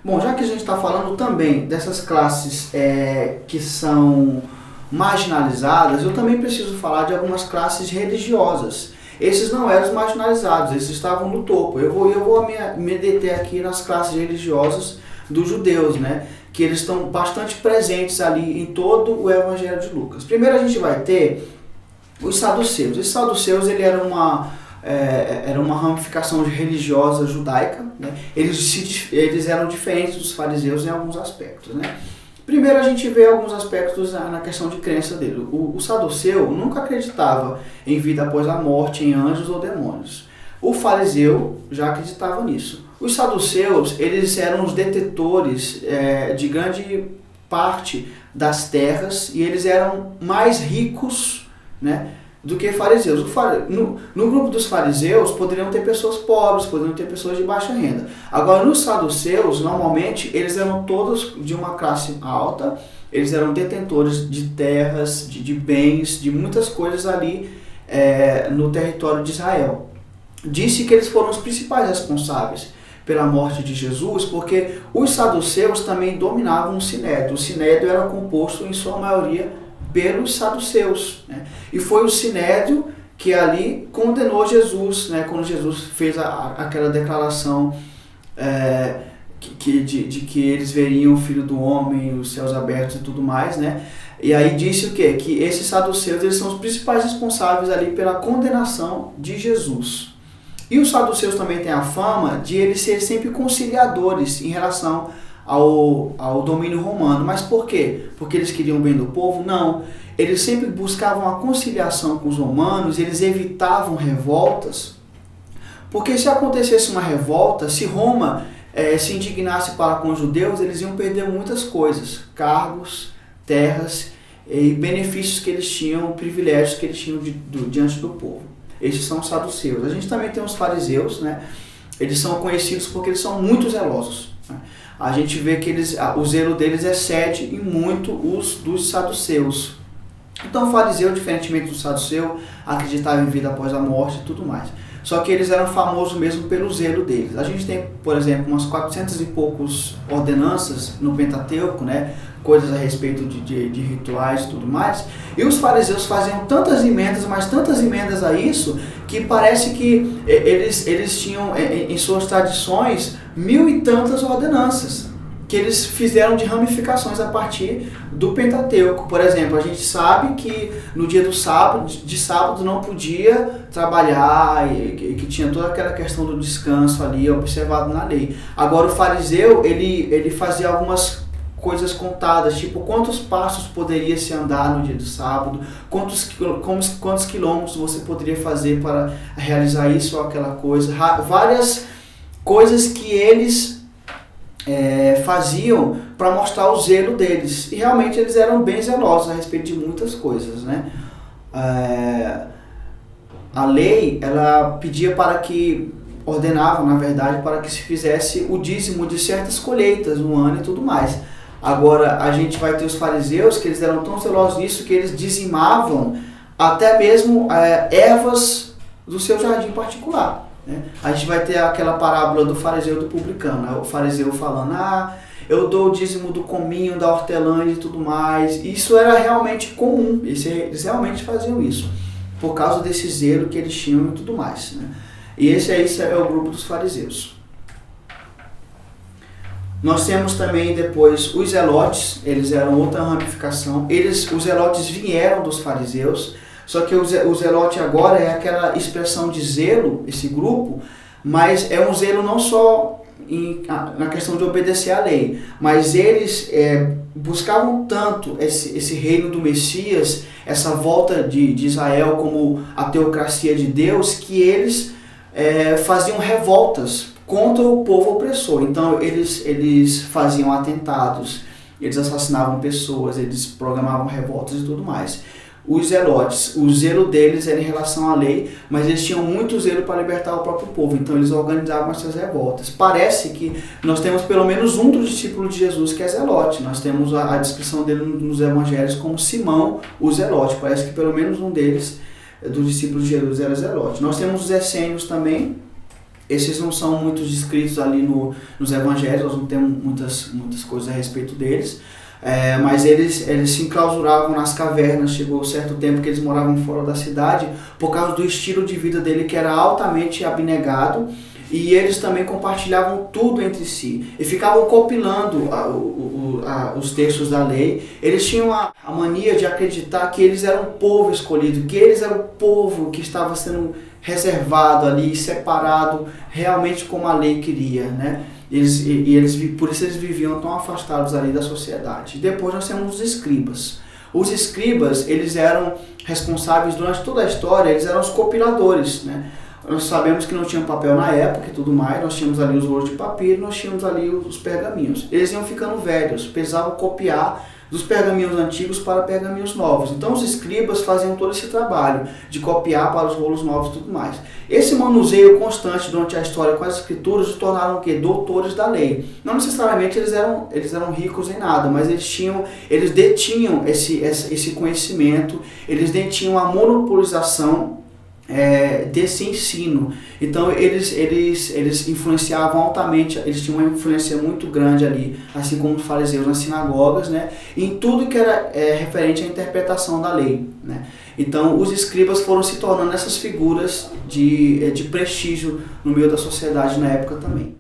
Bom, já que a gente está falando também dessas classes que são marginalizadas, eu também preciso falar de algumas classes religiosas. Esses não eram os marginalizados, esses estavam no topo. Eu vou me deter aqui nas classes religiosas dos judeus, né? Que eles estão bastante presentes ali em todo o Evangelho de Lucas. Primeiro a gente vai ter os saduceus. Os saduceus ele era uma ramificação religiosa judaica, né? Eles eram diferentes dos fariseus em alguns aspectos, né? Primeiro a gente vê alguns aspectos na questão de crença dele. O saduceu nunca acreditava em vida após a morte, em anjos ou demônios. O fariseu já acreditava nisso. Os saduceus, eles eram os detetores de grande parte das terras e eles eram mais ricos, né, do que fariseus. No grupo dos fariseus poderiam ter pessoas pobres, poderiam ter pessoas de baixa renda. Agora nos saduceus, normalmente, eles eram todos de uma classe alta, eles eram detentores de terras, de bens, de muitas coisas ali no território de Israel. Disse que eles foram os principais responsáveis pela morte de Jesus, porque os saduceus também dominavam o sinédrio. O sinédrio era composto em sua maioria pelos saduceus, né? E foi o sinédrio que ali condenou Jesus, né? Quando Jesus fez aquela declaração de que eles veriam o Filho do Homem, os céus abertos e tudo mais, né? E aí disse o quê? Que esses saduceus eles são os principais responsáveis ali pela condenação de Jesus. E os saduceus também têm a fama de eles serem sempre conciliadores em relação ao domínio romano. Mas por quê? Porque eles queriam o bem do povo? Não. Eles sempre buscavam a conciliação com os romanos, eles evitavam revoltas, porque se acontecesse uma revolta, se Roma se indignasse para com os judeus, eles iam perder muitas coisas, cargos, terras e benefícios que eles tinham, privilégios que eles tinham diante do povo. Esses são os saduceus. A gente também tem os fariseus, né? Eles são conhecidos porque eles são muito zelosos, né? A gente vê que o zelo deles excede em muito os dos saduceus. Então o fariseu, diferentemente do saduceu, acreditava em vida após a morte e tudo mais. Só que eles eram famosos mesmo pelo zelo deles. A gente tem, por exemplo, umas 400 e poucos ordenanças no Pentateuco, né? Coisas a respeito de rituais e tudo mais. E os fariseus faziam tantas emendas, mas tantas emendas a isso, que parece que eles tinham em suas tradições 1000 e tantas ordenanças, que eles fizeram de ramificações a partir do Pentateuco. Por exemplo, a gente sabe que no dia de sábado não podia trabalhar, e que tinha toda aquela questão do descanso ali observado na lei. Agora o fariseu, ele fazia algumas coisas contadas, tipo quantos passos poderia se andar no dia do sábado, quantos quilômetros você poderia fazer para realizar isso ou aquela coisa, várias coisas que eles faziam para mostrar o zelo deles. E realmente eles eram bem zelosos a respeito de muitas coisas, né? A lei, ela pedia ordenava, na verdade, para que se fizesse o dízimo de certas colheitas no ano e tudo mais. Agora, a gente vai ter os fariseus, que eles eram tão zelosos nisso, que eles dizimavam até mesmo ervas do seu jardim particular, né? A gente vai ter aquela parábola do fariseu e do publicano, né? O fariseu falando, eu dou o dízimo do cominho, da hortelã e tudo mais. Isso era realmente comum, eles realmente faziam isso, por causa desse zelo que eles tinham e tudo mais, né? E esse é o grupo dos fariseus. Nós temos também depois os zelotes, eles eram outra ramificação. Os zelotes vieram dos fariseus, só que o zelote agora é aquela expressão de zelo, esse grupo, mas é um zelo não só na questão de obedecer à lei, mas eles buscavam tanto esse reino do Messias, essa volta de Israel como a teocracia de Deus, que eles faziam revoltas contra o povo opressor. Então eles faziam atentados, eles assassinavam pessoas, eles programavam revoltas e tudo mais. Os zelotes, o zelo deles era em relação à lei, mas eles tinham muito zelo para libertar o próprio povo, então eles organizavam essas revoltas. Parece que nós temos pelo menos um dos discípulos de Jesus que é zelote. Nós temos a descrição dele nos evangelhos como Simão, o zelote. Parece que pelo menos um deles, dos discípulos de Jesus, era zelote. Nós temos os essênios também. Esses não são muito descritos ali nos evangelhos, nós não temos muitas coisas a respeito deles. Mas eles se enclausuravam nas cavernas. Chegou um certo tempo que eles moravam fora da cidade por causa do estilo de vida dele, que era altamente abnegado, e eles também compartilhavam tudo entre si e ficavam compilando os textos da lei. Eles tinham a mania de acreditar que eles eram o povo escolhido, que eles eram o povo que estava sendo reservado ali, separado realmente como a lei queria, né? Por isso eles viviam tão afastados ali da sociedade. Depois nós temos os escribas. Os escribas, eles eram responsáveis durante toda a história, eles eram os compiladores, né? Nós sabemos que não tinha papel na época e tudo mais, nós tínhamos ali os rolos de papiro, nós tínhamos ali os pergaminhos. Eles iam ficando velhos, precisavam copiar dos pergaminhos antigos para pergaminhos novos. Então os escribas faziam todo esse trabalho de copiar para os rolos novos e tudo mais. Esse manuseio constante durante a história com as escrituras os tornaram o quê? Doutores da lei. Não necessariamente eles eram ricos em nada, mas eles detinham esse conhecimento, eles detinham a monopolização desse ensino. Então eles influenciavam altamente, eles tinham uma influência muito grande ali, assim como os fariseus nas sinagogas, né, em tudo que era referente à interpretação da lei, né. Então os escribas foram se tornando essas figuras de prestígio no meio da sociedade na época também.